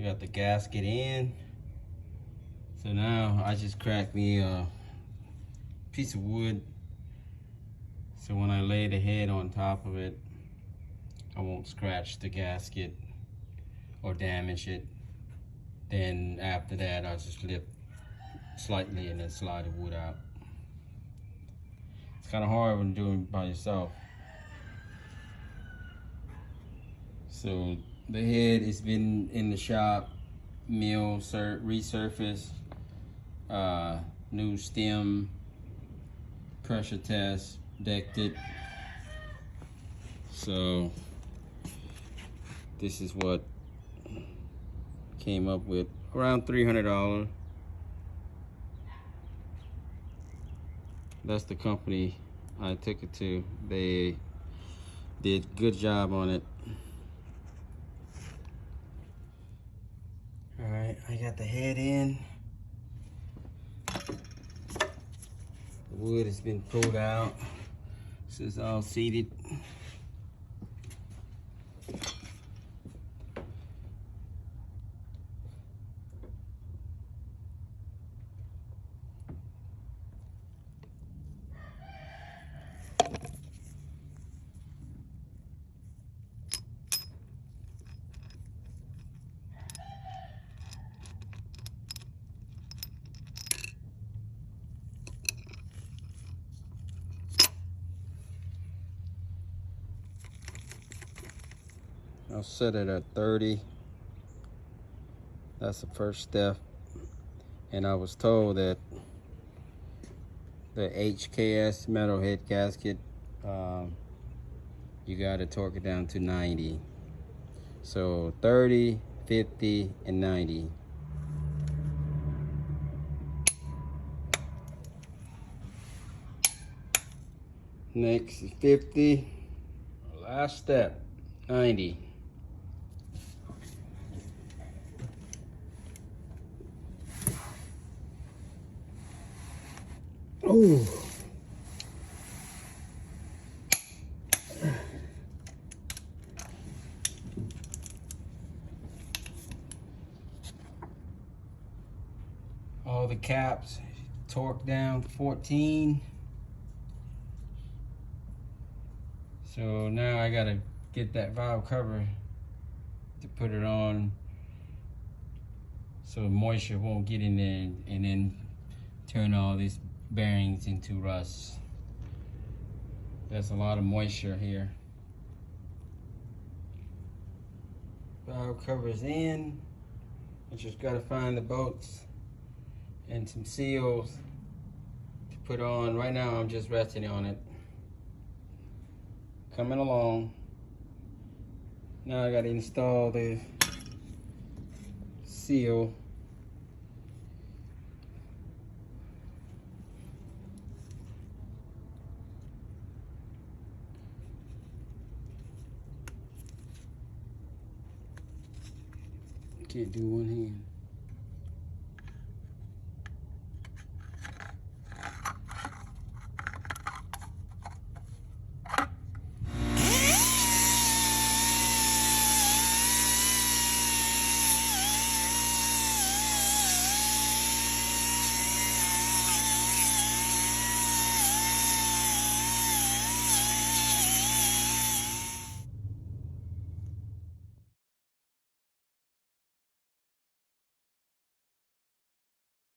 got the gasket in. So now I just cracked me a piece of wood. So when I lay the head on top of it, I won't scratch the gasket or damage it. Then after that, I'll just lift slightly and then slide the wood out. It's kind of hard when doing it by yourself. So the head has been in the shop, mill, resurfaced, new stem, pressure test, decked it. So this is what came up with, around $300. That's the company I took it to. They did a good job on it. All right, I got the head in. The wood has been pulled out. This is all seated. I'll set it at 30. That's the first step. And I was told that the HKS metal head gasket, you gotta torque it down to 90. So 30, 50, and 90. Next is 50. Last step, 90. Ooh. All the caps torqued down to 14. So now I gotta get that valve cover to put it on so moisture won't get in there and then turn all these bearings into rust. There's a lot of moisture here. Valve cover's in. I just gotta find the bolts and some seals to put on. Right now I'm just resting on it. Coming along. Now I gotta install the seal. Can't do one hand.